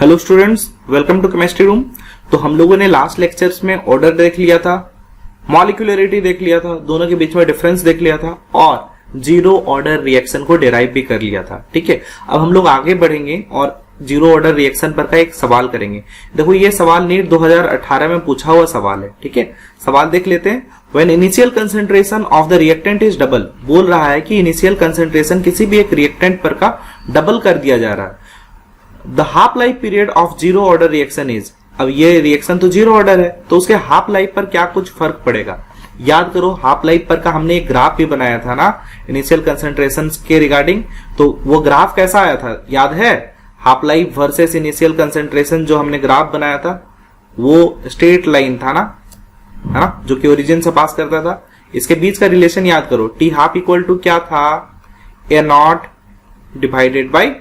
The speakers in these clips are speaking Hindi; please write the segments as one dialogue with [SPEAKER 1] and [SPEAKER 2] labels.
[SPEAKER 1] Hello students, welcome to chemistry room. तो हम लोगों ने लास्ट लेक्चर्स में ऑर्डर देख लिया था, मॉलिक्यूलरिटी देख लिया था, दोनों के बीच में डिफरेंस देख लिया था और जीरो ऑर्डर रिएक्शन को डिराइव भी कर लिया था। ठीक है, अब हम लोग आगे बढ़ेंगे और जीरो ऑर्डर रिएक्शन पर का एक सवाल करेंगे। देखो ये सवाल नीट 2018 में पूछा हुआ सवाल है। ठीक है, सवाल देख लेते हैं। When initial concentration of the reactant is double, बोल रहा है कि इनिशियल कंसेंट्रेशन किसी भी एक रिएक्टेंट पर का डबल कर दिया जा रहा है। The half life period of zero order reaction is, अब ये रिएक्शन तो जीरो ऑर्डर है तो उसके हाफ लाइफ पर क्या कुछ फर्क पड़ेगा। याद करो, हाफ लाइफ पर का हमने एक ग्राफ भी बनाया था ना इनिशियल कंसेंट्रेशन के रिगार्डिंग। तो वो ग्राफ कैसा आया था याद है? Half life versus initial concentration जो हमने ग्राफ बनाया था वो स्ट्रेट लाइन था ना, है ना, जो कि ओरिजिन से पास करता था। इसके बीच का रिलेशन याद करो, टी हाफ इक्वल टू क्या था? A naught divided by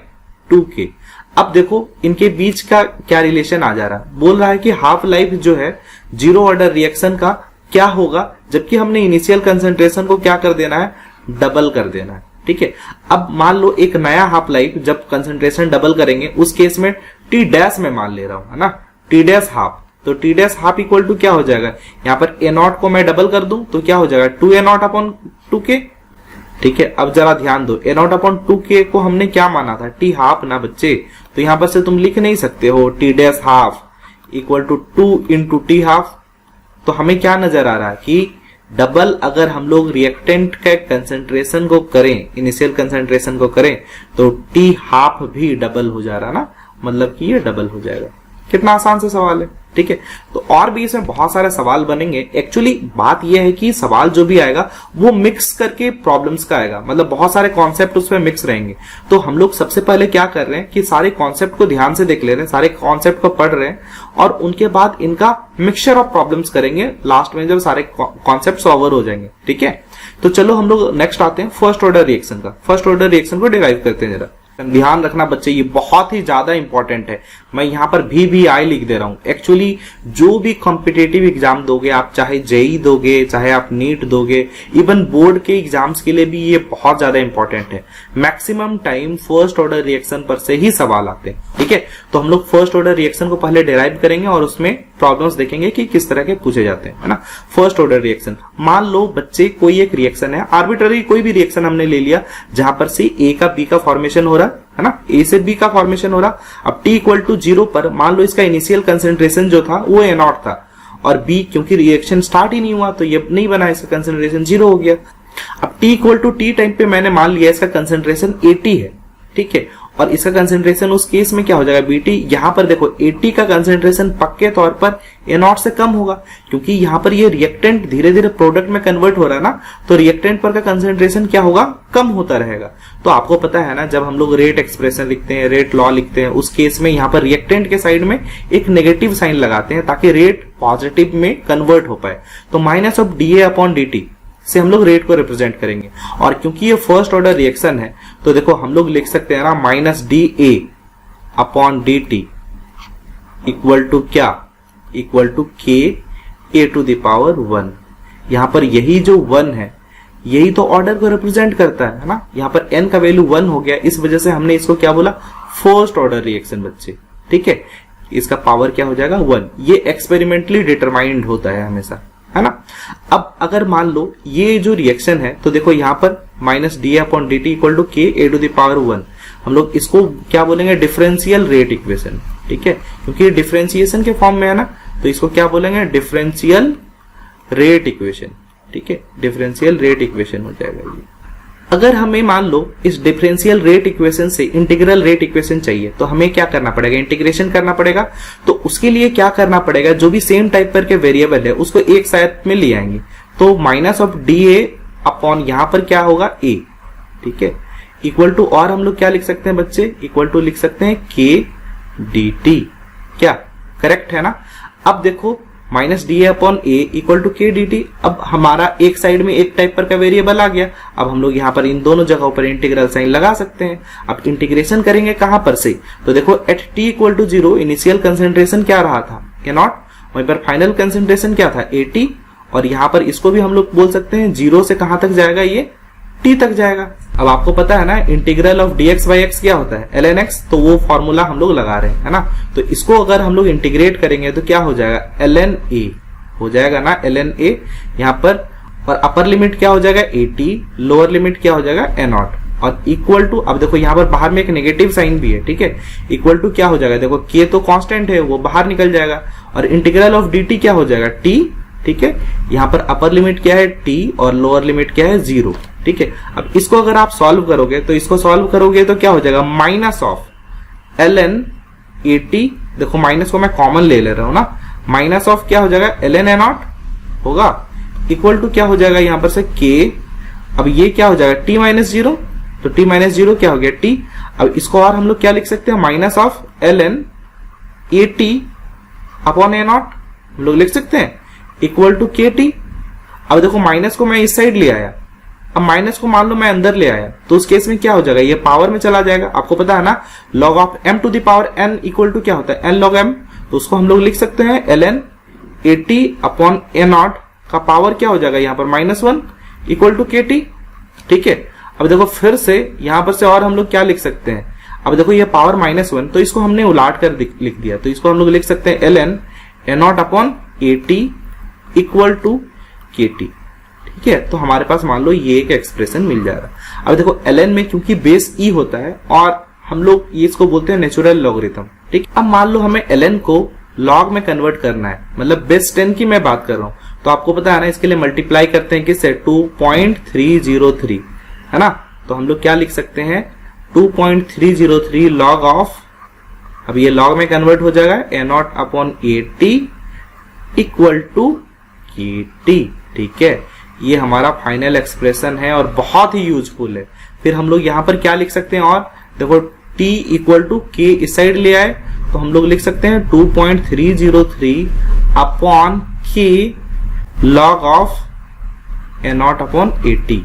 [SPEAKER 1] 2k। अब देखो इनके बीच का क्या रिलेशन आ जा रहा है। बोल रहा है कि हाफ लाइफ जो है जीरो ऑर्डर रिएक्शन का क्या होगा, जबकि हमने इनिशियल कंसेंट्रेशन को क्या कर देना है? डबल कर देना है। ठीक है, अब मान लो एक नया हाफ लाइफ जब कंसेंट्रेशन डबल करेंगे उस केस में टी डैश में मान ले रहा हूं, है ना, टी डैश हाफ। तो t dash half equal to क्या हो जाएगा? यहाँ पर ए नॉट को मैं डबल कर दूं तो क्या हो जाएगा? 2a not upon 2k। ठीक है, अब जरा ध्यान दो, ए नॉट अपॉन 2k को हमने क्या माना था? टी हाफ ना बच्चे। तो यहां पर से तुम लिख नहीं सकते हो t dash half equal to 2 into t half. तो हमें क्या नजर आ रहा है कि डबल अगर हम लोग रिएक्टेंट के कंसेंट्रेशन को करें, इनिशियल कंसेंट्रेशन को करें, तो टी हाफ भी डबल हो जा रहा ना, मतलब कि ये डबल हो जाएगा। कितना आसान सा सवाल है। ठीक है, तो और भी इसमें बहुत सारे सवाल बनेंगे। एक्चुअली बात यह है कि सवाल जो भी आएगा वो मिक्स करके प्रॉब्लम्स का आएगा, मतलब बहुत सारे कॉन्सेप्ट उसमें मिक्स रहेंगे। तो हम लोग सबसे पहले क्या कर रहे हैं कि सारे कॉन्सेप्ट को ध्यान से देख ले रहे हैं, सारे कॉन्सेप्ट को पढ़ रहे हैं और उनके बाद इनका मिक्सचर ऑफ प्रॉब्लम्स करेंगे लास्ट में जब सारे कॉन्सेप्ट ओवर हो जाएंगे। ठीक है, तो चलो हम लोग नेक्स्ट आते हैं फर्स्ट ऑर्डर रिएक्शन का। फर्स्ट ऑर्डर रिएक्शन को डिराइव करते हैं। जरा ध्यान रखना बच्चे, ये बहुत ही ज्यादा इंपॉर्टेंट है। मैं यहां पर VVI लिख दे रहा हूं। एक्चुअली जो भी कॉम्पिटेटिव एग्जाम दोगे आप, चाहे जेई दोगे, चाहे आप नीट दोगे, इवन बोर्ड के एग्जाम्स के लिए भी ये बहुत ज्यादा इंपॉर्टेंट है। Maximum time first order reaction पर से ही सवाल आते हैं। ठीक है, तो हम लोग फर्स्ट ऑर्डर रिएक्शन को पहले डिराइव करेंगे और उसमें प्रॉब्लम्स देखेंगे कि किस तरह के पूछे जाते हैं, है ना। फर्स्ट ऑर्डर रिएक्शन, मान लो बच्चे कोई एक रिएक्शन है, आर्बिट्ररी कोई भी रिएक्शन हमने ले लिया जहां पर से ए का बी का फॉर्मेशन हो रहा है ना, ए से बी का फॉर्मेशन हो रहा। अब टी इक्वल टू 0 पर मान लो इसका इनिशियल कंसेंट्रेशन जो था वो ए नॉट था और बी क्योंकि रिएक्शन स्टार्ट ही नहीं हुआ तो ये नहीं बना, इसका कंसेंट्रेशन 0 हो गया। अब t equal to t time पे मैंने मान लिया इसका कंसेंट्रेशन 80 है। ठीक है, और इसका कंसेंट्रेशन उस केस में क्या हो जाएगा? बीटी। यहां पर देखो 80 का कंसेंट्रेशन पक्के तौर पर ए नॉट से कम होगा क्योंकि यहां पर ये रिएक्टेंट धीरे धीरे प्रोडक्ट में कन्वर्ट हो रहा है ना, तो रिएक्टेंट पर का कंसेंट्रेशन क्या होगा? कम होता रहेगा। तो आपको पता है ना, जब हम लोग रेट एक्सप्रेशन लिखते हैं, रेट लॉ लिखते हैं, उस केस में यहां पर रिएक्टेंट के साइड में एक नेगेटिव साइन लगाते हैं ताकि रेट पॉजिटिव में कन्वर्ट हो पाए। तो minus of D a upon D T से हम लोग रेट को रिप्रेजेंट करेंगे। और क्योंकि ये फर्स्ट ऑर्डर रिएक्शन है तो देखो हम लोग लिख सकते हैं ना minus d a upon D t equal to क्या? Equal to k a to the power 1। यहां पर यही जो 1 है यही तो ऑर्डर को रिप्रेजेंट करता है ना। यहां पर n का वैल्यू 1 हो गया, इस वजह से हमने इसको क्या बोला? फर्स्ट ऑर्डर रिएक्शन बच्चे। ठीक है, इसका पावर क्या हो जाएगा? 1। ये एक्सपेरिमेंटली डिटरमाइंड होता है हमेशा, है ना। अब अगर मान लो ये जो रिएक्शन है तो देखो यहां पर minus d upon D t equal to k a to the power 1, हम लोग इसको क्या बोलेंगे? Differential rate equation. ठीक है, क्योंकि ये डिफरेंशिएशन के फॉर्म में है ना, तो इसको क्या बोलेंगे? Differential rate equation. ठीक है, डिफरेंशियल रेट इक्वेशन हो जाएगा ये। अगर हमें मान लो इस डिफरेंशियल रेट इक्वेशन से इंटीग्रल रेट इक्वेशन चाहिए तो हमें क्या करना पड़ेगा? इंटीग्रेशन करना पड़ेगा। तो उसके लिए क्या करना पड़ेगा? जो भी सेम टाइप पर के वेरिएबल है उसको एक साथ में ले आएंगे। तो minus of D a upon यहां पर क्या होगा? ए। ठीक है, इक्वल टू, और हम लोग क्या लिख सकते हैं बच्चे? इक्वल टू लिख सकते हैं के डी टी। क्या करेक्ट है ना? अब देखो minus d upon a equal to k d t. अब हमारा एक साइड में एक टाइप पर का वेरिएबल आ गया। अब हम लोग यहाँ पर इन दोनों जगहों पर इंटीग्रल साइन लगा सकते हैं। अब इंटीग्रेशन करेंगे कहां पर से? तो देखो at t equal to 0 initial concentration क्या रहा था? A naught. वहीं पर फाइनल कंसेंट्रेशन क्या था? 80। और यहां पर इसको भी हम लोग बोल सकते हैं 0 से कहां तक जाएगा? ये टी तक जाएगा। अब आपको पता है ना integral of dx by x क्या होता है, ln x, तो वो फॉर्मूला हम लोग लगा रहे हैं, है ना। तो इसको अगर हम लोग इंटीग्रेट करेंगे तो क्या हो जाएगा, ln a हो जाएगा ना, ln a यहाँ पर, और अपर लिमिट क्या हो जाएगा 80, लोअर लिमिट क्या हो जाएगा a0, और इक्वल टू, अब देखो यहाँ पर बाहर में एक नेगेटिव साइन भी है, ठीक है, इक्वल टू क्या हो जाएगा, देखो k तो कांस्टेंट है वो बाहर निकल जाएगा, और इंटीग्रल ऑफ dt क्या हो जाएगा t, ठीक है। यहाँ पर अपर लिमिट क्या है t और लोअर लिमिट क्या है 0, ठीक है। अब इसको अगर आप सॉल्व करोगे तो इसको सॉल्व करोगे तो क्या हो जाएगा, माइनस ऑफ ln 80, देखो माइनस को मैं कॉमन ले रहा हूं ना, माइनस ऑफ क्या हो जाएगा ln a0 होगा, इक्वल टू क्या हो जाएगा यहाँ पर से k, अब ये क्या हो जाएगा t माइनस 0, तो t माइनस 0 क्या हो गया t। अब इसको और हम लोग क्या लिख सकते हैं, minus of ln 80 upon a0 हम लोग लिख सकते हैं, इक्वल टू kt। अब देखो माइनस को मैं इस साइड ले आया, अब माइनस को मान लो मैं अंदर ले आया, तो उस केस में क्या हो जाएगा, ये पावर में चला जाएगा। आपको पता है ना log of m to the power n equal to क्या होता है, n log m, तो उसको हम लोग लिख सकते हैं ln 80 अपॉन a0 का पावर क्या हो जाएगा यहाँ पर -1 इक्वल टू kt, ठीक है। अब देखो फिर से यहां पर से और हम लोग क्या लिख सकते हैं, अब देखो ये पावर -1, तो इसको हमने उलाट कर लिख दिया, तो इसको हम लोग लिख सकते हैं ln a0 upon 80 equal to kt, ठीक है। तो हमारे पास मान लो ये एक एक्सप्रेशन मिल जाएगा। अब देखो ln में क्योंकि बेस e होता है और हम लोग ये इसको बोलते हैं नेचुरल लॉगरिथम, ठीक। अब मान लो हमें ln को log में कन्वर्ट करना है, मतलब बेस 10 की मैं बात कर रहा हूं, तो आपको पता है ना इसके लिए मल्टीप्लाई करते हैं किससे, 2.303, है ना। तो हम लोग क्या लिख सकते हैं, 2.303 log ऑफ, अब ये log में कन्वर्ट हो जाएगा a0 upon 80 equal to kt, ठीक है। ये हमारा फाइनल एक्सप्रेशन है और बहुत ही यूजफुल है। फिर हम लोग यहाँ पर क्या लिख सकते हैं, और देखो t इक्वल टू k इस साइड ले आए तो हम लोग लिख सकते हैं 2.303 upon k log of a0 upon 80,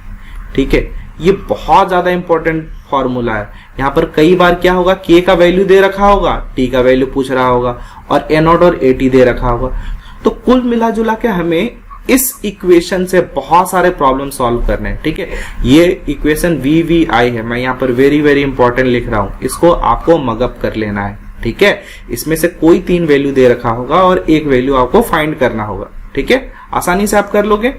[SPEAKER 1] ठीक है। ये बहुत ज्यादा इंपॉर्टेंट फॉर्मूला है। यहाँ पर कई बार क्या होगा, k का वैल्यू दे रखा होगा, t का वैल्यू पूछ रहा होगा, और a0 और 80 दे रखा होगा। तो कुल मिला जुला के हमें इस इक्वेशन से बहुत सारे प्रॉब्लम सॉल्व करने हैं, ठीक है। ये इक्वेशन VVI है, मैं यहाँ पर वेरी वेरी इंपॉर्टेंट लिख रहा हूं, इसको आपको मगअप कर लेना है, ठीक है। इसमें से कोई 3 वैल्यू दे रखा होगा और एक वैल्यू आपको फाइंड करना होगा, ठीक है। आसानी से आप कर लोगे।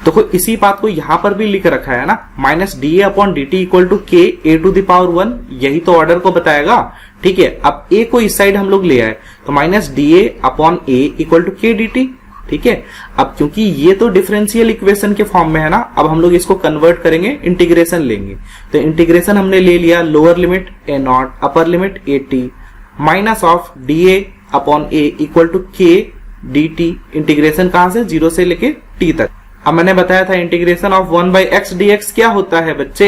[SPEAKER 1] तो इसी बात को यहां पर भी लिख रखा है ना, -dA upon dt equal to k a to the power 1, यही तो ऑर्डर को बताएगा, ठीक है। अब a को इस साइड हम लोग ले आए तो -dA upon a equal to k dt, ठीक है। अब क्योंकि ये तो डिफरेंशियल इक्वेशन के फॉर्म में है ना, अब हम लोग इसको कन्वर्ट करेंगे, इंटीग्रेशन लेंगे। तो इंटीग्रेशन हमने ले लिया, lower limit a0 upper limit 80 minus of dA upon a equal to k dt, integration कहां से, 0 से लेके t तक। अब मैंने बताया था इंटीग्रेशन ऑफ 1/x dx क्या होता है बच्चे,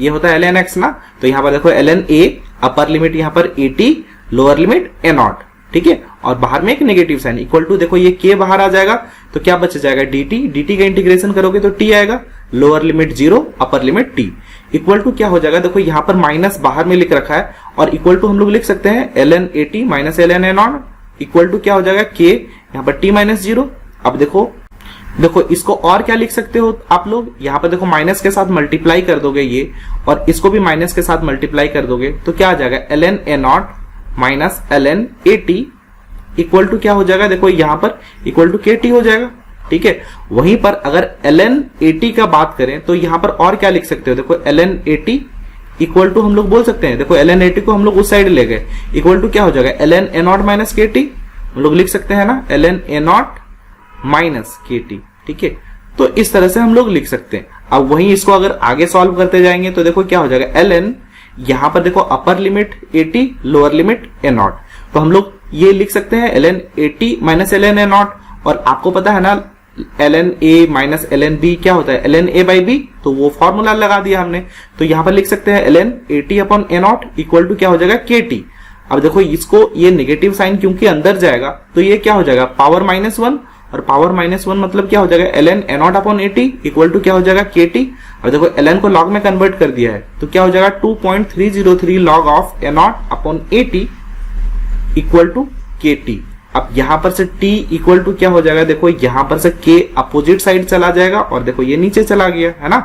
[SPEAKER 1] ये होता है ln x ना। तो यहाँ पर देखो ln a, अपर लिमिट यहाँ पर 80, लोअर लिमिट a0, ठीक है, और बाहर में एक नेगेटिव साइन इक्वल टू, देखो ये k बाहर आ जाएगा तो क्या बच जाएगा dt का इंटीग्रेशन करोगे तो t आएगा, lower limit 0 upper limit t equal to क्या हो जाएगा, देखो यहाँ पर माइनस बाहर में लिख रखा है, और इक्वल टू हम लोग लिख सकते हैं ln 80 minus ln a0 equal to क्या हो जाएगा k, यहाँ पर t माइनस 0। अब देखो इसको और क्या लिख सकते हो आप लोग, यहाँ पर देखो माइनस के साथ मल्टीप्लाई कर दोगे ये, और इसको भी माइनस के साथ मल्टीप्लाई कर दोगे तो क्या आ जाएगा ln a0 minus ln 80 equal to क्या हो जाएगा, देखो यहाँ पर इक्वल टू kt हो जाएगा, ठीक है। वहीं पर अगर ln 80 का बात करें तो यहाँ पर और क्या लिख सकते हो, देखो ln 80 इक्वल टू हम लोग बोल सकते हैं, देखो ln 80 को हम लोग उस साइड ले गए, इक्वल टू क्या हो जाएगा ln a0 माइनस kt, हम लोग लिख सकते हैं ना ln a0 माइनस kt, ठीक है। तो इस तरह से हम लोग लिख सकते हैं। अब वहीं इसको अगर आगे सॉल्व करते जाएंगे तो देखो क्या हो जाएगा, ln यहां पर देखो अपर लिमिट 80 लोअर लिमिट a0, तो हम लोग ये लिख सकते हैं ln 80 माइनस ln a0, और आपको पता है ना ln a minus ln b क्या होता है, ln a बाई b, तो वो फॉर्मूला लगा दिया हमने। तो यहां पर लिख सकते हैं ln 80 upon a0 equal to क्या हो जाएगा kt। अब देखो इसको ये नेगेटिव साइन क्योंकि अंदर जाएगा तो ये क्या हो जाएगा पावर -1, और पावर -1 मतलब क्या हो जाएगा ln a0 upon 80 equal to क्या हो जाएगा kt। अब देखो ln को log में कन्वर्ट कर दिया है तो क्या हो जाएगा 2.303 log of a0 upon 80 equal to kt। अब यहां पर से t इक्वल टू क्या हो जाएगा, देखो यहां पर से k अपोजिट साइड चला जाएगा और देखो ये नीचे चला गया है ना,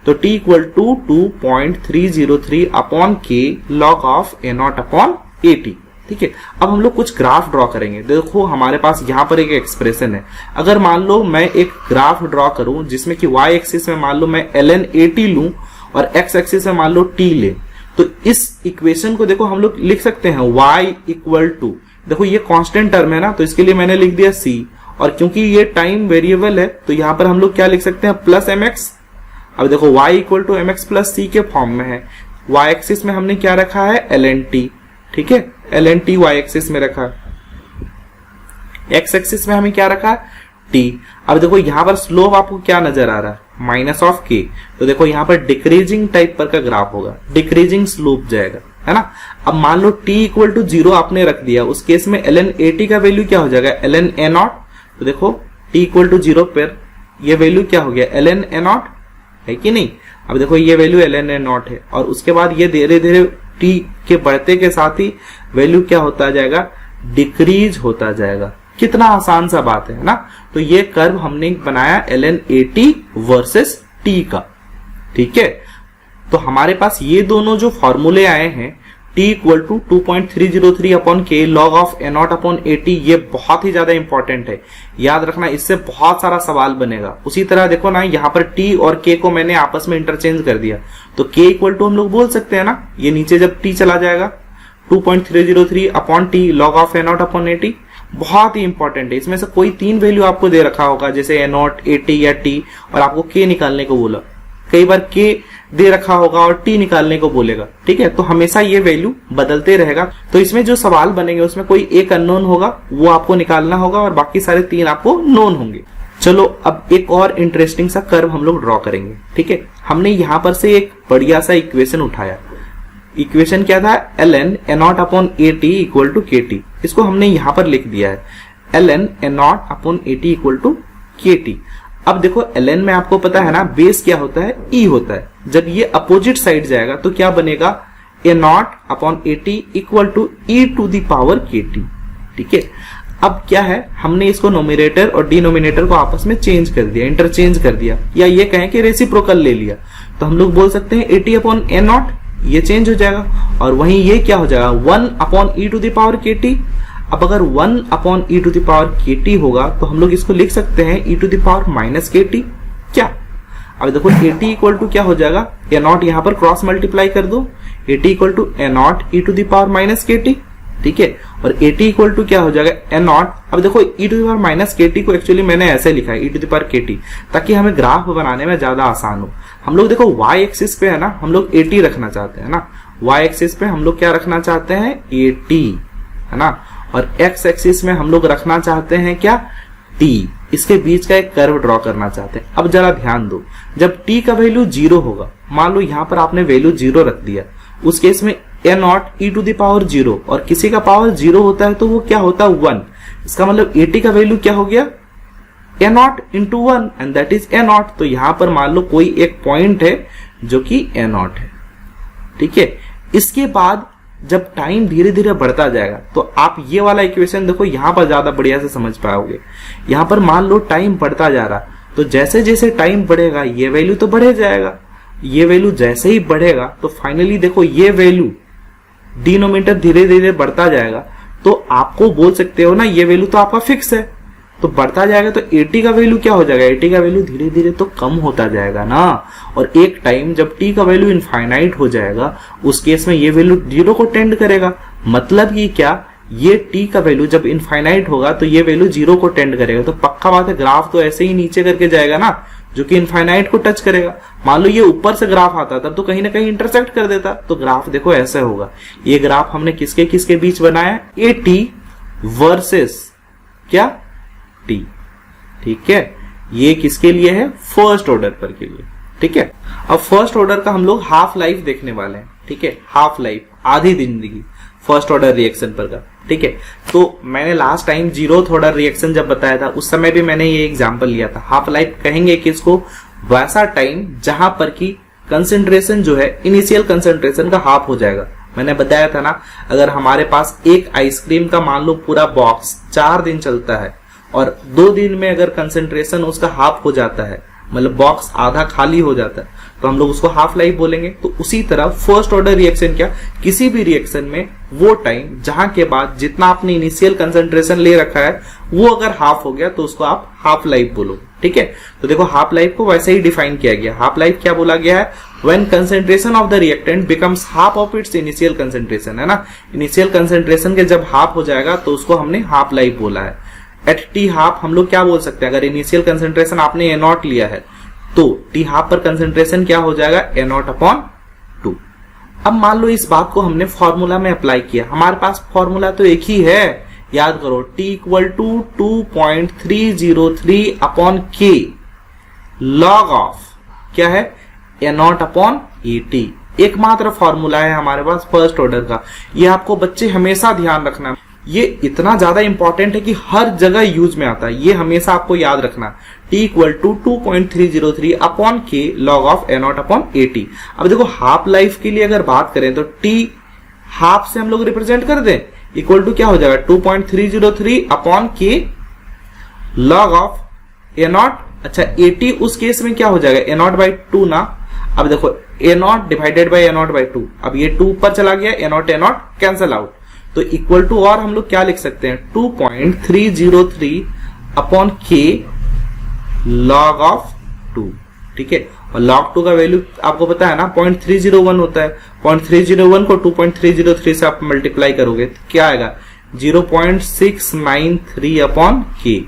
[SPEAKER 1] तो t equal to 2.303 upon k log of a naught upon at। ठीक है, अब हम लोग कुछ ग्राफ ड्रॉ करेंगे। देखो हमारे पास यहाँ पर एक एक्सप्रेशन है, अगर मान लो मैं एक ग्राफ ड्रॉ करूं जिसमें कि y एक्सिस में मान लो मैं ln at लूं और x एक्सिस में मान लो t ले, तो इस इक्वेशन को देखो हम लोग लिख सकते हैं y इक्वल टू, देखो ये कांस्टेंट टर्म है ना, तो इसके लिए मैंने लिख दिया c, और क्योंकि ये टाइम वेरिएबल है तो यहां पर हम लोग क्या लिख सकते हैं, प्लस mx। अब देखो y equal to mx plus c के फॉर्म में है। y एक्सिस में हमने क्या रखा है, ln t। ठीक है, ln t y एक्सिस में रखा, x एक्सिस में हमें क्या रखा, t। अब देखो यहां पर स्लोप आपको क्या नजर आ रहा है, माइनस ऑफ k, तो देखो यहां पर डिक्रीजिंग टाइप पर का ग्राफ होगा, डिक्रीजिंग स्लोप जाएगा, है ना। अब मान लो t इक्वल टू 0 आपने रख दिया, उस केस में ln at का वैल्यू क्या हो जाएगा, ln a नॉट। तो देखो t इक्वल टू 0 पर ये वैल्यू क्या हो गया, ln a नॉट, है कि नहीं। अब देखो ये वैल्यू ln a नॉट है, और उसके बाद ये धीरे धीरे t के बढ़ते के साथ ही वैल्यू क्या होता जाएगा, डिक्रीज होता जाएगा। कितना आसान सा बात है ना। तो ये कर्व हमने बनाया ln at वर्सेस t का। ठीक है, तो हमारे पास ये दोनों जो फॉर्मूले आए हैं, t equal to 2.303 upon k log of a naught upon at, ये बहुत ही ज्यादा इंपॉर्टेंट है, याद रखना, इससे बहुत सारा सवाल बनेगा। उसी तरह देखो ना, यहाँ पर t और k को मैंने आपस में इंटरचेंज कर दिया, तो k इक्वल टू हम लोग बोल सकते हैं ना, ये नीचे जब t चला जाएगा 2.303 upon t log of a naught upon at। बहुत ही इंपॉर्टेंट है, इसमें से कोई 3 वैल्यू आपको दे रखा होगा, जैसे a नॉट, at या t, और आपको k निकालने को बोला, कई बार k दे रखा होगा और t निकालने को बोलेगा। ठीक है, तो हमेशा ये वैल्यू बदलते रहेगा। तो इसमें जो सवाल बनेंगे उसमें कोई एक अननोन होगा, वो आपको निकालना होगा, और बाकी सारे 3 आपको नोन होंगे। चलो अब एक और इंटरेस्टिंग सा कर्व हम लोग ड्रॉ करेंगे। ठीक है, हमने यहां पर से एक बढ़िया सा इक्वेशन उठाया। इक्वेशन क्या था, ln a naught upon at equal to kt। इसको हमने यहां पर लिख दिया है, ln a naught upon at equal to kt। अब देखो ln में आपको पता है ना, बेस क्या होता है, e होता है। जब ये अपोजिट साइड जाएगा तो क्या बनेगा, a naught upon at equal to e to the power kt। ठीक है, अब क्या है, हमने इसको नोमिनेटर और डिनोमिनेटर को आपस में चेंज कर दिया, इंटरचेंज कर दिया, या ये कहें कि रेसिप्रोकल ले लिया, तो हम लोग बोल सकते हैं at अपॉन a नॉट, ये चेंज हो जाएगा, और वहीं ये क्या हो जाएगा, 1 upon e to the power kt। अब अगर 1 upon e to the power kt होगा तो हम लोग इसको लिख सकते हैं e to the power minus kt। क्या, अब देखो at इक्वल टू क्या हो जाएगा, a नॉट यहाँ पर क्रॉस मल्टीप्लाई कर दो, at equal to a naught e to the power minus kt। ठीक है, और at इक्वल टू क्या हो जाएगा, a नॉट। अब देखो e to the power minus kt को एक्चुअली मैंने ऐसे लिखा है, e to the power kt, ताकि हमें ग्राफ बनाने में ज्यादा आसान हो। हम लोग देखो y एक्सिस पे है ना, हम लोग at रखना चाहते हैं ना, y एक्सिस पे हम लोग क्या रखना चाहते हैं, at, है ना, और x एक्सिस में हम लोग रखना चाहते हैं क्या, t। इसके बीच का एक कर्व ड्रॉ करना चाहते हैं। अब जरा ध्यान दो, जब t का वैल्यू 0 होगा, मान लो यहां पर आपने वैल्यू 0 रख दिया, उस केस में a naught e to the power 0, और किसी का पावर 0 होता है तो वो क्या होता है, 1। इसका मतलब at का वैल्यू क्या हो गया, a not into 1, and that is a not. तो यहां पर मान लो कोई एक पॉइंट है जो कि a नॉट है। ठीक है, इसके बाद जब टाइम धीरे धीरे बढ़ता जाएगा तो आप ये वाला इक्वेशन देखो, यहां पर ज्यादा बढ़िया से समझ पाओगे। यहां पर मान लो टाइम बढ़ता जा रहा, तो जैसे जैसे टाइम बढ़ेगा ये वैल्यू तो बढ़े जाएगा, ये वैल्यू जैसे ही बढ़ेगा तो फाइनली देखो ये वैल्यू डिनोमिनेटर धीरे धीरे बढ़ता जाएगा, तो आपको बोल सकते हो ना ये वैल्यू तो आपका फिक्स है, तो बढ़ता जाएगा तो 80 का वैल्यू क्या हो जाएगा, 80 का वैल्यू धीरे धीरे तो कम होता जाएगा ना। और एक टाइम जब t का वैल्यू इनफाइनाइट हो जाएगा, उस केस में ये वैल्यू 0 को टेंड करेगा। मतलब ये क्या, ये t का वैल्यू जब इनफाइनाइट होगा तो ये वैल्यू 0 को टेंड करेगा। तो पक्का बात है, ग्राफ तो ऐसे ही नीचे करके जाएगा ना, जो कि इनफाइनाइट को टच करेगा। मान लो ये ऊपर से ग्राफ आता तब तो कहीं ना कहीं इंटरसेक्ट कर देता, तो ग्राफ देखो ऐसे होगा। ये ग्राफ हमने किसके किसके बीच बनाया, at वर्सेस क्या, t। ठीक है, ये किसके लिए है, फर्स्ट ऑर्डर पर के लिए। ठीक है, अब फर्स्ट ऑर्डर का हम लोग हाफ लाइफ देखने वाले हैं। ठीक है, हाफ लाइफ, आधी जिंदगी फर्स्ट ऑर्डर रिएक्शन पर का। ठीक है, तो मैंने last time zeroth order reaction जब बताया था उस समय भी मैंने ये एग्जांपल लिया था। हाफ लाइफ कहेंगे किसको, वैसा टाइम जहां पर की कंसेंट्रेशन जो है इनिशियल कंसेंट्रेशन का हाफ हो जाएगा। मैंने बताया था ना, अगर हमारे पास एक आइसक्रीम का मान लो पूरा बॉक्स 4 दिन चलता है और 2 दिन में अगर कंसेंट्रेशन उसका हाफ हो जाता है, मतलब बॉक्स आधा खाली हो जाता है, तो हम लोग उसको हाफ लाइफ बोलेंगे। तो उसी तरह फर्स्ट ऑर्डर रिएक्शन क्या, किसी भी रिएक्शन में वो टाइम जहां के बाद जितना आपने इनिशियल कंसेंट्रेशन ले रखा है वो अगर हाफ हो गया तो उसको आप हाफ लाइफ बोलो। ठीक है, तो देखो हाफ लाइफ को वैसे ही डिफाइन किया गया। हाफ लाइफ क्या बोला गया है, when concentration of the reactant becomes half of its initial concentration, है ना, इनिशियल कंसेंट्रेशन के जब हाफ हो जाएगा तो उसको हमने हाफ लाइफ बोला है। एट टी हाफ हम लोग क्या बोल सकते हैं, अगर इनिशियल कंसेंट्रेशन आपने ए नॉट लिया है तो टी हाफ पर कंसेंट्रेशन क्या हो जाएगा, ए नॉट अपॉन 2। अब मान लो इस बात को हमने फॉर्मूला में अप्लाई किया, हमारे पास फॉर्मूला तो एक ही है, याद करो, T इक्वल टू 2.303 अपॉन के लॉग ऑफ क्या है, ए नॉट अपॉन एटी। एकमात्र फॉर्मूला है हमारे पास फर्स्ट ऑर्डर का। ये आपको बच्चे हमेशा ध्यान रखना, ये इतना ज्यादा इंपॉर्टेंट है कि हर जगह यूज में आता है, ये हमेशा आपको याद रखना। T इक्वल टू 2.303 अपॉन के log of a not upon eighty. अब देखो हाफ लाइफ के लिए अगर बात करें तो T हाफ से हम लोग रिप्रेजेंट कर दें, इक्वल टू क्या हो जाएगा 2.303 अपॉन के लॉग ऑफ ए नॉट। अच्छा एटी उस केस में क्या हो जाएगा, ए नॉट बाई 2 ना। अब देखो a naught divided by a naught by 2, अब ये 2 ऊपर चला गया, ए नॉट कैंसिल आउट, तो इक्वल टू और हम लोग क्या लिख सकते हैं 2.303 अपॉन के लॉग ऑफ 2। ठीक है, और log 2 का वैल्यू आपको पता है ना 0.301 होता है। 0.301 को 2.303 से आप मल्टीप्लाई करोगे तो क्या आएगा 0.693 अपॉन के।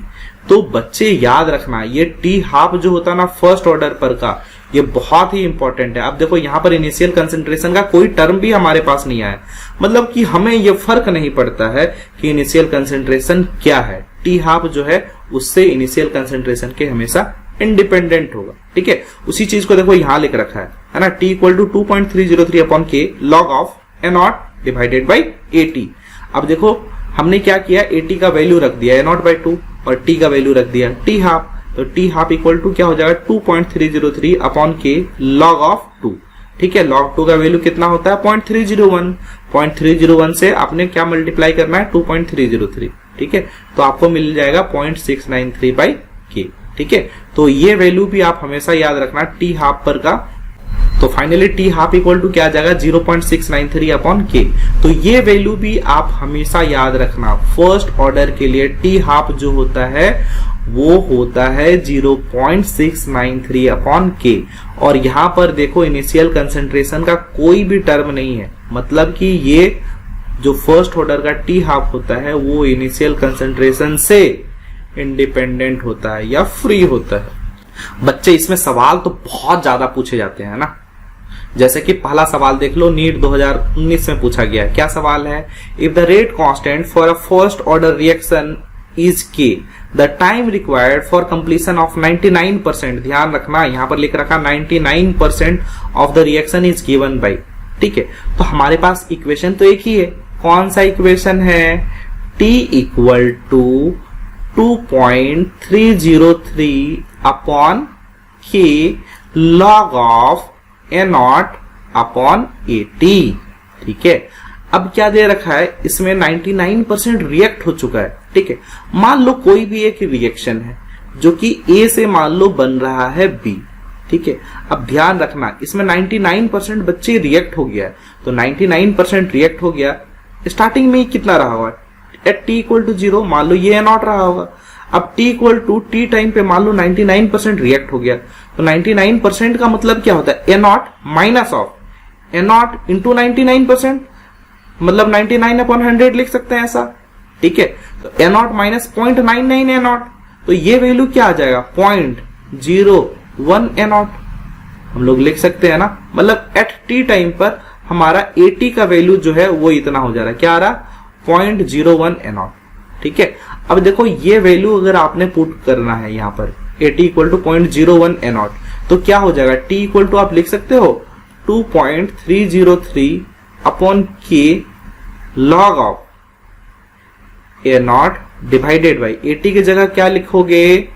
[SPEAKER 1] तो बच्चे याद रखना, ये टी हाफ जो होता है ना फर्स्ट ऑर्डर पर का, ये बहुत ही इंपॉर्टेंट है। अब देखो यहाँ पर इनिशियल कंसेंट्रेशन का कोई टर्म भी हमारे पास नहीं आया, मतलब कि हमें ये फर्क नहीं पड़ता है कि इनिशियल कंसेंट्रेशन क्या है, टी हाफ जो है उससे इनिशियल कंसेंट्रेशन के हमेशा इंडिपेंडेंट होगा। ठीक है, उसी चीज को देखो यहां लिख रखा है ना, T इक्वल टू 2.303 अपॉन के log of a naught divided by eighty. अब देखो हमने क्या किया, एटी का वैल्यू रख दिया ए नॉट बाई 2 और टी का वैल्यू रख दिया टी हाफ, तो टी हाफ इक्वल टू क्या हो जाएगा 2.303 अपॉन के लॉग ऑफ 2। ठीक है, लॉग 2 का वैल्यू कितना होता है 0.301, 0.301 से आपने क्या मल्टीप्लाई करना है 2.303। ठीक है, तो आपको मिल जाएगा 0.693 बाई के। ठीक है, तो ये वैल्यू भी आप हमेशा याद रखना टी हाफ पर का। तो finally t half equal to क्या आ जाएगा 0.693 अपॉन के। तो ये वैल्यू भी आप हमेशा याद रखना, फर्स्ट ऑर्डर के लिए टी हाफ जो होता है वो होता है 0.693 अपॉन के। और यहां पर देखो इनिशियल कंसेंट्रेशन का कोई भी टर्म नहीं है, मतलब कि ये जो फर्स्ट ऑर्डर का टी हाफ होता है वो इनिशियल कंसेंट्रेशन से इंडिपेंडेंट होता है या फ्री होता है। बच्चे इसमें सवाल तो बहुत ज्यादा पूछे जाते हैं ना, जैसे कि पहला सवाल देख लो, नीट 2019 में पूछा गया है। क्या सवाल है, if the rate constant for a first order reaction is K, the time required for completion of 99%, ध्यान रखना यहां पर लिख रखा 99% of the reaction is given by. ठीक है, तो हमारे पास इक्वेशन तो एक ही है, कौन सा इक्वेशन है, T इक्वल टू 2.303 अपॉन के log of a not upon eighty. ठीक है, अब क्या दे रखा है, इसमें 99% रिएक्ट हो चुका है। ठीक है, मान लो कोई भी एक रिएक्शन है जो कि ए से मान लो बन रहा है बी। ठीक है, अब ध्यान रखना इसमें 99% बच्चे रिएक्ट हो गया है, तो 99% रिएक्ट हो गया, स्टार्टिंग में कितना रहा होगा एट टी इक्वल टू 0, मान लो ये ए नॉट रहा होगा। अब t equal to t time पे मान लो 99% रिएक्ट हो गया, तो 99% का मतलब क्या होता है, a naught minus of a naught into 99%, मतलब 99 अपॉन 100 लिख सकते हैं ऐसा। ठीक है, तो ए नॉट माइनस 0.99 ए नॉट, तो ये वैल्यू क्या आ जाएगा 0.01 ए नॉट, हम लोग लिख सकते हैं ना, मतलब एट टी टाइम पर हमारा एटी का वैल्यू जो है वो इतना हो जा रहा है, क्या आ रहा 0.01 ए नॉट। ठीक है, अब देखो ये वैल्यू अगर आपने पुट करना है यहाँ पर a t equal to 0.01 a naught, तो क्या हो जाएगा टी इक्वल टू आप लिख सकते हो 2.303 अपॉन के log of a naught divided by eighty की जगह क्या लिखोगे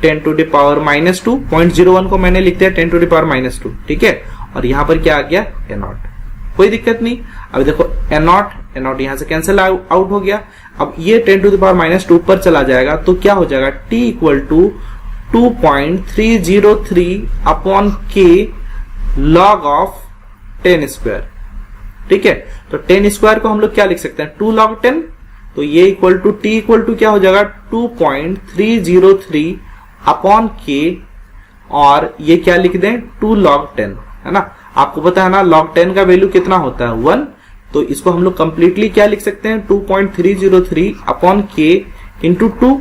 [SPEAKER 1] 10 टू द पावर माइनस 2, 0.01 को मैंने लिख दिया 10 टू द पावर माइनस 2। ठीक है, और यहां पर क्या आ गया ए नॉट। कोई दिक्कत नहीं। अब देखो n0 यहां से कैंसिल आउट हो गया। अब ये 10 टू द पावर -2 पर चला जाएगा तो क्या हो जाएगा, t equal to 2.303 upon k log of 10 square. ठीक है, तो 10 स्क्वायर को हम लोग क्या लिख सकते हैं, 2 log 10। तो ये equal to t equal to क्या हो जाएगा, 2.303 अपॉन k, और ये क्या लिख दें, 2 log 10, है ना। आपको पता है ना log 10 का वैल्यू कितना होता है, 1। तो इसको हम लोग कंप्लीटली क्या लिख सकते हैं, 2.303 अपॉन k इंटू 2।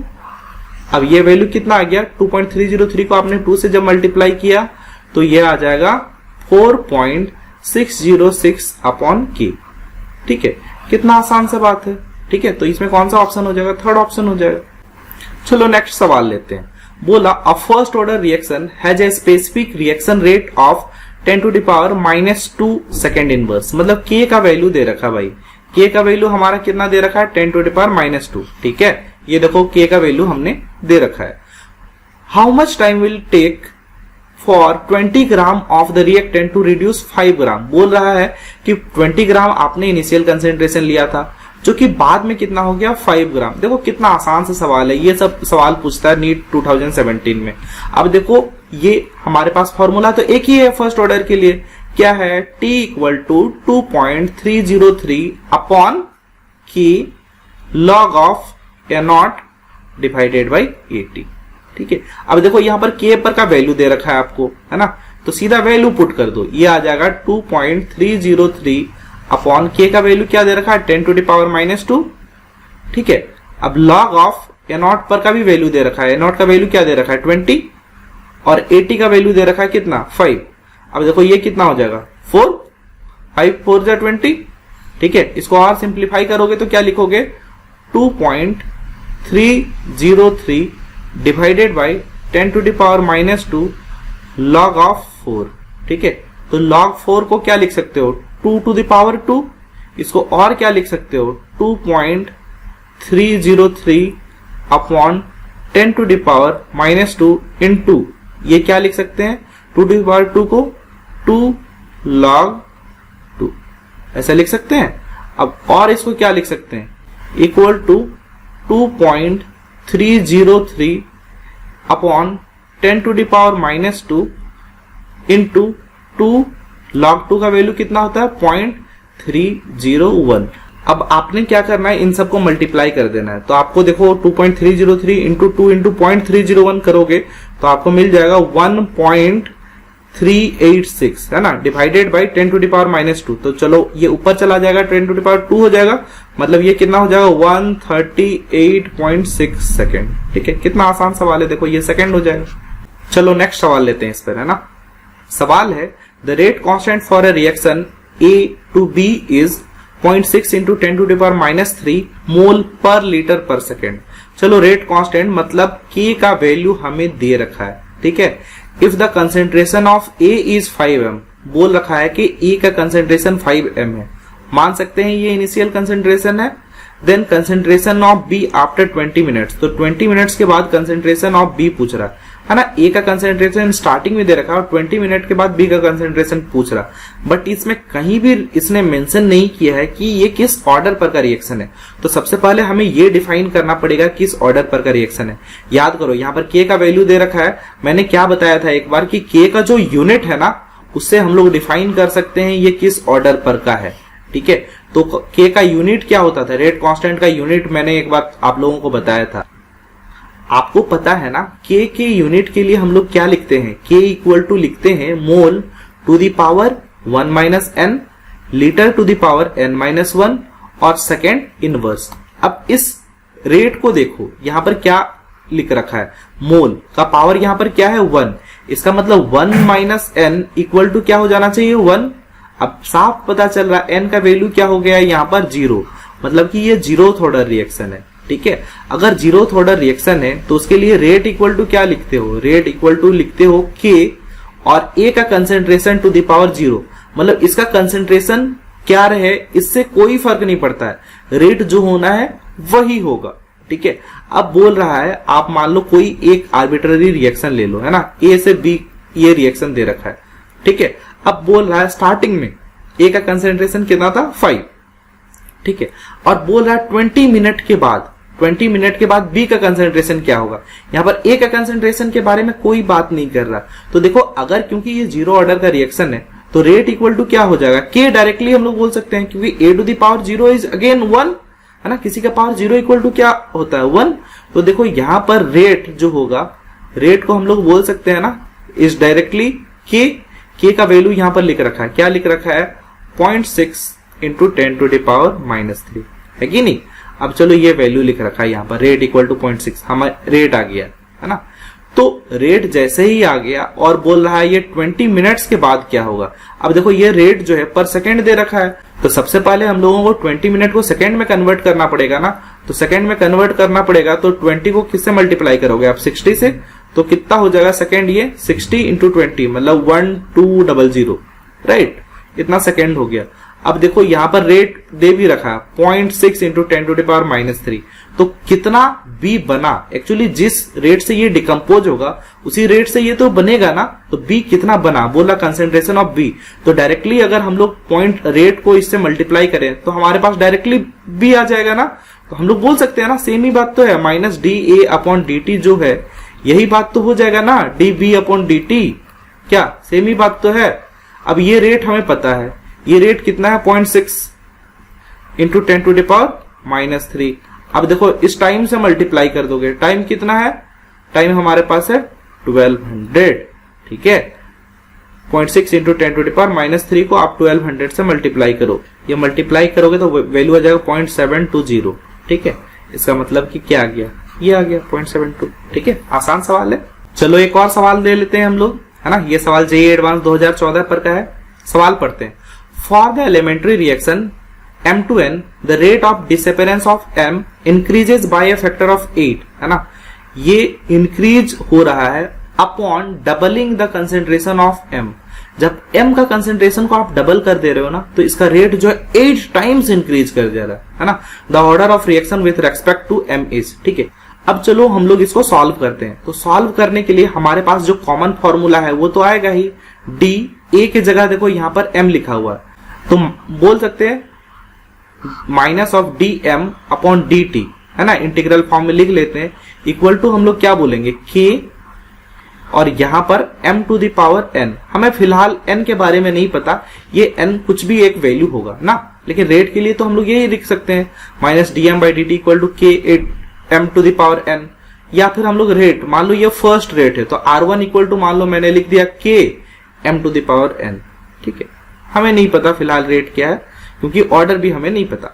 [SPEAKER 1] अब ये वैल्यू कितना आ गया, 2.303 को आपने 2 से जब मल्टीप्लाई किया तो ये आ जाएगा 4.606 अपॉन k। ठीक है, कितना आसान सा बात है। ठीक है, तो इसमें कौन सा ऑप्शन हो जाएगा, थर्ड ऑप्शन हो जाएगा। चलो नेक्स्ट सवाल लेते हैं। बोला a first order reaction has a specific reaction rate of 10 to the power -2 second inverse. मतलब k का वैल्यू दे रखा भाई, k का वैल्यू हमारा कितना दे रखा है, 10 टू द पावर -2। ठीक है, ये देखो k का वैल्यू हमने दे रखा है। How much time will take for 20 gram of the reactant to reduce 5 gram. बोल रहा है कि 20 ग्राम आपने इनिशियल कंसेंट्रेशन लिया था, जो कि बाद में कितना हो गया, 5 ग्राम। देखो कितना आसान सा सवाल है, ये सब सवाल पूछता है नीट 2017 में। अब देखो ये हमारे पास फॉर्मूला तो एक ही है फर्स्ट ऑर्डर के लिए, क्या है, t equal to 2.303 upon k log of n0 divided by 80। ठीक है, अब देखो यहाँ पर k पर का वैल्यू दे रखा है आपको, है ना, तो सीधा वैल्यू पुट कर दो, ये आ जाएगा 2.303 अपॉन k का वैल्यू क्या दे रखा है, 10 टू द पावर -2। ठीक है, अब log ऑफ n0 पर का भी वैल्यू दे रखा है, n0 का वैल्यू क्या दे रखा है, 20, और 80 का वैल्यू दे रखा है कितना, 5। अब देखो ये कितना हो जाएगा, 4, 5 4 जा 20। ठीक है, इसको और सिंप्लीफाई करोगे तो क्या लिखोगे, 2.303 divided by 10 to the power -2 log of 4। ठीक है, तो log 4 को क्या लिख सकते हो, 2 टू द पावर 2। इसको और क्या लिख सकते हो, 2.303 upon 10 to the power -2 into, ये क्या लिख सकते हैं, 2 टू द पावर 2 को 2 log 2 ऐसा लिख सकते हैं। अब और इसको क्या लिख सकते हैं, equal to 2.303 upon 10 to the power -2 into 2 log 2 का वैल्यू कितना होता है, 0.301। अब आपने क्या करना है, इन सबको मल्टीप्लाई कर देना है। तो आपको देखो 2.303 इंटू 2 इंटू 0.301 करोगे तो आपको मिल जाएगा 1.386, है ना, divided by 10 to the power -2। तो चलो ये ऊपर चला जाएगा, 10 टू द पावर 2 हो जाएगा, मतलब ये कितना हो जाएगा, 138.6 सेकेंड। ठीक है, कितना आसान सवाल है, देखो ये सेकेंड हो जाएगा। चलो नेक्स्ट सवाल लेते हैं इस पर, है ना। सवाल है the rate constant for a reaction A to B is 0.6 into 10 to the power -3 मोल पर लीटर पर सेकेंड। चलो रेट कांस्टेंट मतलब K का वैल्यू हमें दे रखा है। ठीक है, if the concentration of A is 5m, बोल रखा है कि A का कंसेंट्रेशन 5m है, मान सकते हैं ये इनिशियल कंसेंट्रेशन है। Then concentration of B after 20 minutes, तो 20 मिनट्स के बाद कंसेंट्रेशन ऑफ B पूछ रहा है ना। A का कंसेंट्रेशन स्टार्टिंग में दे रखा है और 20 मिनट के बाद B का कंसेंट्रेशन पूछ रहा, बट इसमें कहीं भी इसने मेंशन नहीं किया है कि ये किस ऑर्डर पर का रिएक्शन है। तो सबसे पहले हमें ये डिफाइन करना पड़ेगा किस ऑर्डर पर का रिएक्शन है। याद करो यहाँ पर K का वैल्यू दे रखा है, मैंने क्या बताया था एक बार कि K का जो यूनिट है ना, उससे हम लोग डिफाइन कर सकते हैं ये किस ऑर्डर पर का है। ठीक है, तो K का यूनिट क्या होता था, रेट कांस्टेंट का यूनिट मैंने एक बार आप लोगों को बताया था। आपको पता है ना K के यूनिट के लिए हम लोग क्या लिखते हैं, K इक्वल टू लिखते हैं mole to the power 1 minus n, litre to the power n-1 और सेकेंड इनवर्स। अब इस रेट को देखो, यहां पर क्या लिख रखा है, मोल का पावर यहां पर क्या है 1, इसका मतलब 1 माइनस n इक्वल टू क्या हो जाना चाहिए 1। अब साफ पता चल रहा है n का वैल्यू क्या हो गया है यहाँ पर 0, मतलब कि ये जीरोथ ऑर्डर रिएक्शन है। ठीक है, अगर जीरोथ ऑर्डर रिएक्शन है तो उसके लिए रेट इक्वल टू क्या लिखते हो, रेट इक्वल टू लिखते हो K और A का कंसेंट्रेशन टू द पावर 0, मतलब इसका कंसेंट्रेशन क्या रहे इससे कोई फर्क नहीं पड़ता है, रेट जो होना है वही होगा। ठीक है, अब बोल रहा है आप मान लो कोई एक आर्बिट्ररी रिएक्शन ले लो, है ना, A से B ये रिएक्शन दे रखा है। ठीक है, अब बोल रहा है स्टार्टिंग में ए का कंसेंट्रेशन कितना था 5, ठीक है। और बोल रहा है 20 मिनट के बाद बी का कंसेंट्रेशन क्या होगा। यहां पर ए का कंसेंट्रेशन के बारे में कोई बात नहीं कर रहा। तो देखो अगर क्योंकि ये जीरो ऑर्डर का रिएक्शन है तो रेट इक्वल टू क्या हो जाएगा, के डायरेक्टली हम लोग बोल सकते हैं क्योंकि a to the power 0 is again 1 है ना, किसी का पावर 0 इक्वल टू क्या होता है 1। तो देखो यहां पर रेट जो होगा, रेट को हम लोग बोल सकते हैं ना इज डायरेक्टली के का वैल्यू यहां पर लिख रखा है, क्या लिख रखा है 0.6 इंटू 10 टू द पावर -3 है कि नहीं। अब चलो ये वैल्यू लिख रखा है यहाँ पर रेट इक्वल टू 0.6, हमारा रेट आ गया है ना। तो रेट जैसे ही आ गया और बोल रहा है ये 20 मिनट्स के बाद क्या होगा। अब देखो ये रेट जो है पर सेकेंड दे रखा है, तो सबसे पहले हम लोगों को 20 मिनट को सेकेंड में कन्वर्ट करना पड़ेगा ना। तो सेकेंड में कन्वर्ट करना पड़ेगा तो 20 को किससे मल्टीप्लाई करोगे आप 60 से, तो कितना हो जाएगा सेकेंड, ये 60 इंटू 20 मतलब 1200 राइट, इतना सेकेंड हो गया। अब देखो यहां पर रेट दे भी रखा है 0.6 इंटू 10 टू द पावर -3, तो कितना बी बना, एक्चुअली जिस रेट से ये डिकम्पोज होगा उसी रेट से ये तो बनेगा ना। तो बी कितना बना, बोला कंसेंट्रेशन ऑफ बी। तो डायरेक्टली अगर हम लोग पॉइंट रेट को इससे मल्टीप्लाई करें तो हमारे पास डायरेक्टली बी आ जाएगा ना। तो हम लोग बोल सकते हैं ना सेम ही बात तो है, -dA/dt जो है यही बात तो हो जाएगा ना, dB/dt, क्या सेम ही बात तो है। अब ये रेट हमें पता है, ये रेट कितना है 0.6 इंटू 10 टू द पावर -3। अब देखो इस टाइम से मल्टीप्लाई कर दोगे, टाइम कितना है, टाइम हमारे पास है 1200, ठीक है। 0.6 इंटू 10 टू द पावर -3 को आप 1200 से मल्टीप्लाई करो, ये मल्टीप्लाई करोगे तो वैल्यू आ जाएगा 0.720, ठीक है। इसका मतलब कि क्या आ गया, ये आ गया 0.72, ठीक है। आसान सवाल है। चलो एक और सवाल दे लेते हैं हम लोग, है ना। ये सवाल जेईई एडवांस 2014 पर का है। सवाल पढ़ते हैं। For the elementary reaction M2N, the rate of disappearance of M increases by a factor of 8, है ना। ये इंक्रीज हो रहा है upon doubling the concentration of M। जब M का कंसेंट्रेशन को आप डबल कर दे रहे हो ना तो इसका रेट जो है 8 टाइम्स इंक्रीज कर जा रहा है ना। The order of reaction with respect to M is, ठीक है। अब चलो हम लोग इसको सॉल्व करते हैं। तो सॉल्व करने के लिए हमारे पास जो कॉमन फॉर्मूला है वो तो आएगा ही, डी ए की जगह देखो यहां पर M लिखा हुआ है तो बोल सकते हैं minus of D M upon D T, है ना, इंटीग्रल फॉर्म में लिख लेते हैं। इक्वल टू हम लोग क्या बोलेंगे के, और यहां पर m to the power n। हमें फिलहाल n के बारे में नहीं पता, ये n कुछ भी एक वैल्यू होगा ना, लेकिन रेट के लिए तो हम लोग यही लिख सकते हैं -dm/dt equal to k m to the power n। या फिर हम लोग रेट, मान लो ये फर्स्ट रेट है तो r1 इक्वल टू मान लो मैंने लिख दिया k m to the power n, ठीक है। हमें नहीं पता फिलहाल रेट क्या है क्योंकि ऑर्डर भी हमें नहीं पता।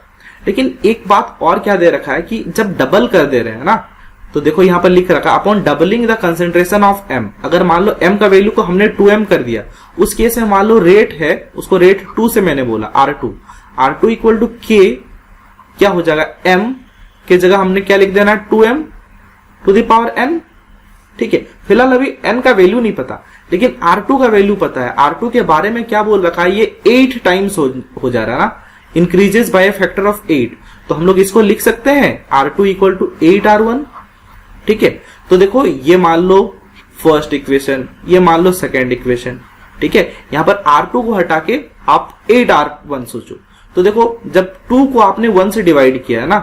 [SPEAKER 1] लेकिन एक बात और क्या दे रखा है कि जब डबल कर दे रहे हैं ना तो देखो यहां पर लिख रखा है upon doubling the concentration of m। अगर मान लो m का वैल्यू को हमने 2m कर दिया, उस केस में मान लो रेट है, उसको रेट 2 से मैंने बोला R2 इक्वल टू के क्या हो जाएगा, m के जगह हमने क्या लिख देना 2m to the power n, ठीक है। फिलहाल अभी n का वैल्यू नहीं पता लेकिन R2 का वैल्यू पता है। R2 के बारे में क्या बोल रखा है, ये 8 टाइम्स हो जा रहा है ना, इंक्रीजेस बाय फैक्टर ऑफ 8। तो हम लोग इसको लिख सकते हैं R2 इक्वल टू 8R1, ठीक है। तो देखो ये मान लो फर्स्ट इक्वेशन, ये मान लो सेकेंड इक्वेशन, ठीक है। यहां पर R2 को हटा के आप 8R1 सोचो। तो देखो जब 2 को आपने 1 से डिवाइड किया है ना,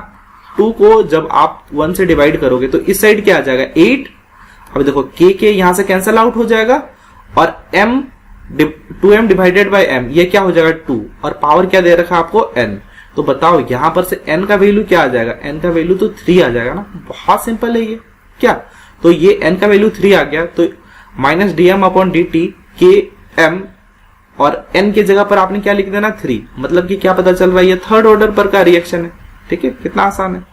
[SPEAKER 1] 2 को जब आप 1 से डिवाइड करोगे तो इस साइड क्या आ जाएगा 8। अब देखो के यहां से कैंसिल आउट हो जाएगा और m 2m divided by m, ये क्या हो जाएगा 2, और पावर क्या दे रखा है आपको n। तो बताओ यहां पर से n का वैल्यू क्या आ जाएगा, n का वैल्यू तो 3 आ जाएगा ना। बहुत सिंपल है ये, क्या, तो ये n का वैल्यू 3 आ गया तो -dm/dt के m, और n की जगह पर आपने क्या लिख देना 3। मतलब कि क्या पता चल रहा है, ये थर्ड ऑर्डर पर का रिएक्शन है, ठीक है। कितना आसान है।